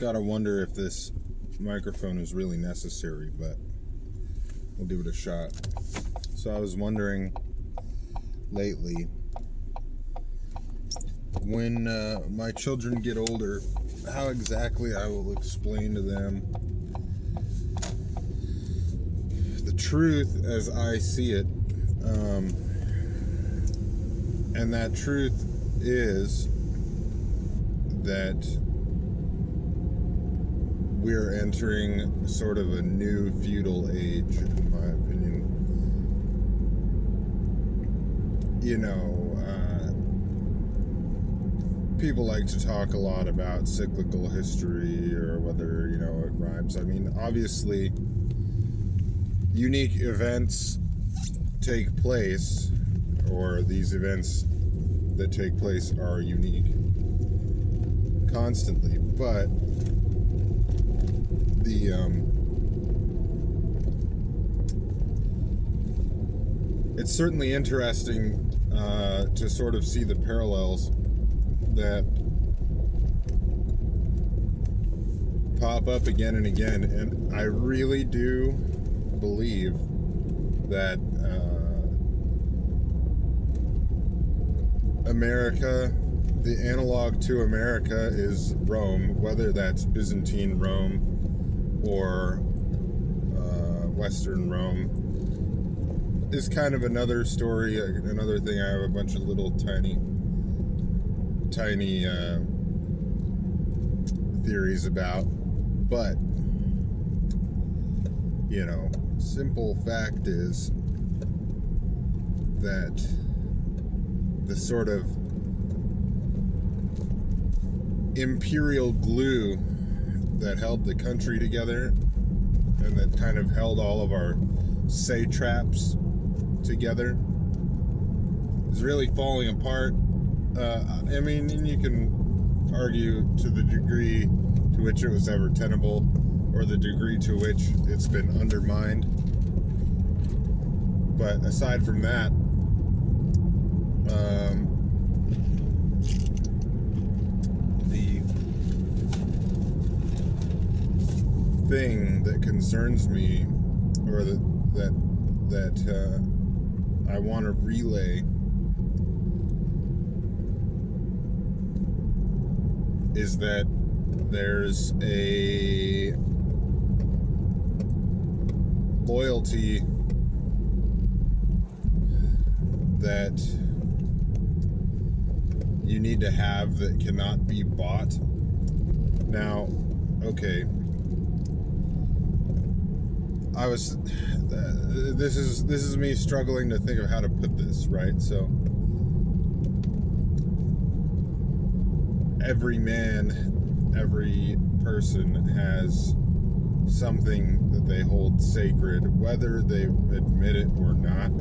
Gotta wonder if this microphone is really necessary, but we'll give it a shot. So I was wondering lately, when my children get older, how exactly I will explain to them the truth as I see it. And that truth is that we're entering sort of a new feudal age, in my opinion. You know, people like to talk a lot about cyclical history or whether, you know, it rhymes. I mean, obviously, unique events take place, or these events that take place are unique constantly, but it's certainly interesting to sort of see the parallels that pop up again and again, and I really do believe that America, the analog to America is Rome, whether that's Byzantine Rome or Western Rome, is kind of another story, another thing. I have a bunch of little tiny theories about, but, you know, simple fact is that the sort of imperial glue that held the country together and that kind of held all of our satraps together is really falling apart. I mean, you can argue to the degree to which it was ever tenable or the degree to which it's been undermined. But aside from that, the thing that concerns me, or that I want to relay, is that there's a loyalty that you need to have that cannot be bought. Now, okay, this is me struggling to think of how to put this, right? So every man, every person has something that they hold sacred, whether they admit it or not.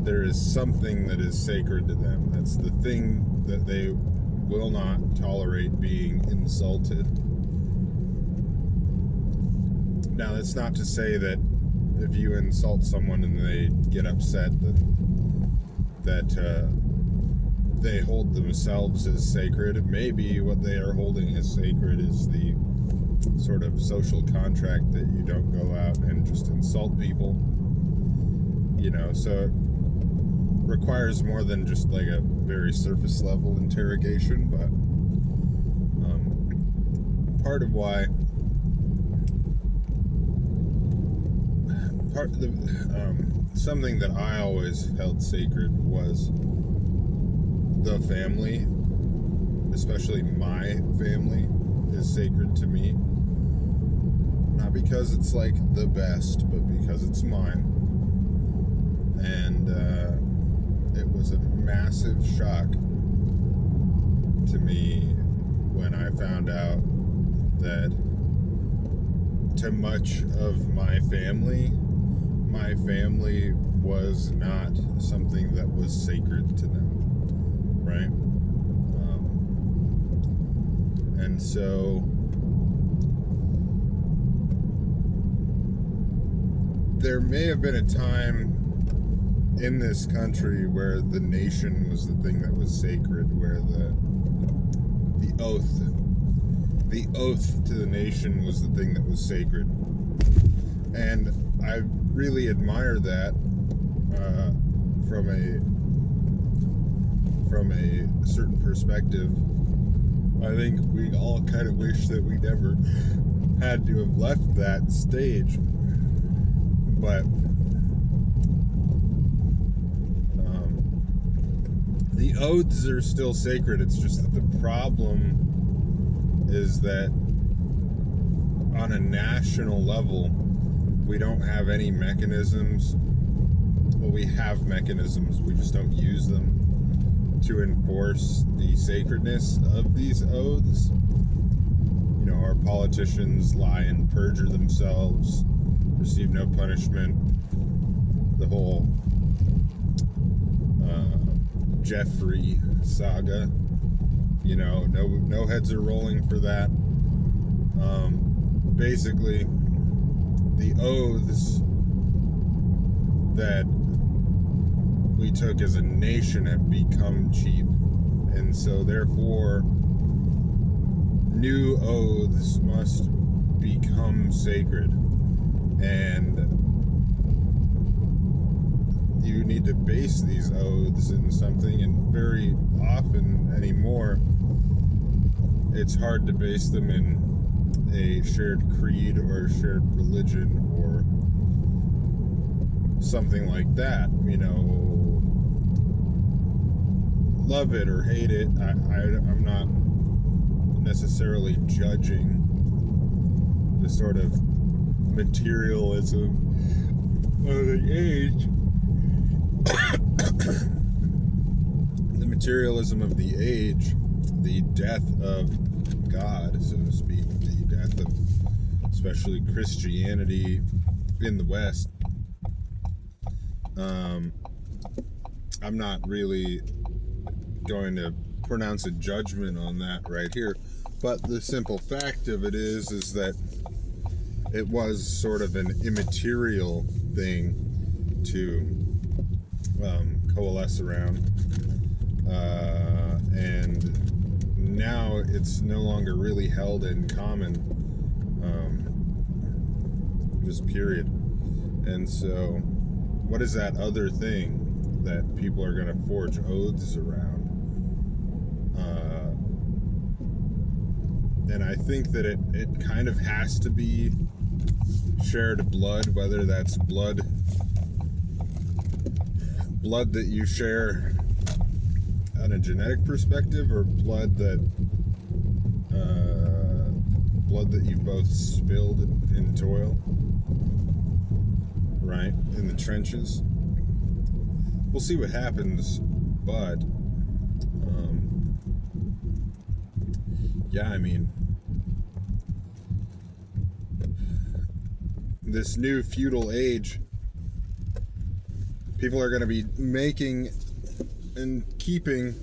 There is something that is sacred to them. That's the thing that they will not tolerate being insulted. Now, that's not to say that if you insult someone and they get upset that they hold themselves as sacred. Maybe what they are holding as sacred is the sort of social contract that you don't go out and just insult people. You know, so it requires more than just like a very surface level interrogation, but part of why something that I always held sacred was the family, especially my family, is sacred to me. Not because it's like the best, but because it's mine. And it was a massive shock to me when I found out that to much of my family was not something that was sacred to them, right? And so there may have been a time in this country where the nation was the thing that was sacred, where the oath the oath to the nation was the thing that was sacred. And I really admire that from a certain perspective. I think we all kind of wish that we never had to have left that stage. But the oaths are still sacred. It's just that the problem is that on a national level, we don't have any mechanisms. Well, we have mechanisms, we just don't use them to enforce the sacredness of these oaths. You know, our politicians lie and perjure themselves, receive no punishment. The whole Jeffrey saga, you know, no heads are rolling for that. Basically, the oaths that we took as a nation have become cheap, and so therefore new oaths must become sacred, and you need to base these oaths in something, and very often anymore it's hard to base them in a shared creed or a shared religion or something like that. You know, love it or hate it, I'm not necessarily judging the sort of materialism of the age. The materialism of the age, the death of God, so to speak, the death of especially Christianity in the West. I'm not really going to pronounce a judgment on that right here, but the simple fact of it is that it was sort of an immaterial thing to coalesce around, and now it's no longer really held in common, just period. And so what is that other thing that people are going to forge oaths around? And I think that it kind of has to be shared blood, whether that's blood that you share on a genetic perspective, or blood that you both spilled in toil, right, in the trenches. We'll see what happens, but yeah, I mean, this new feudal age, people are going to be making and keeping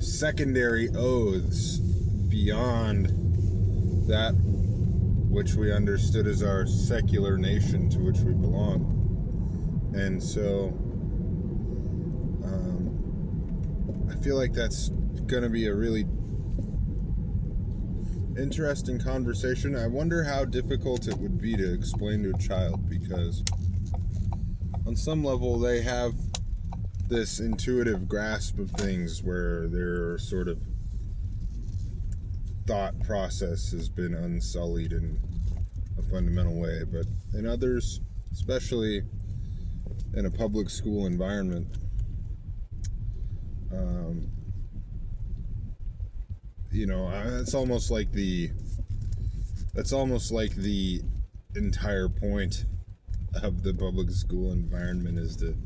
secondary oaths beyond that which we understood as our secular nation to which we belong. And so I feel like that's going to be a really interesting conversation. I wonder how difficult it would be to explain to a child, because on some level they have this intuitive grasp of things where their sort of thought process has been unsullied in a fundamental way, but in others, especially in a public school environment, you know, that's almost like the entire point of the public school environment, is to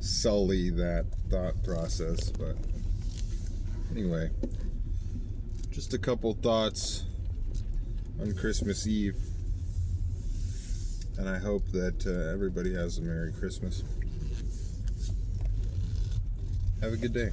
sully that thought process. But anyway, just a couple thoughts on Christmas Eve, and I hope that everybody has a Merry Christmas. Have a good day.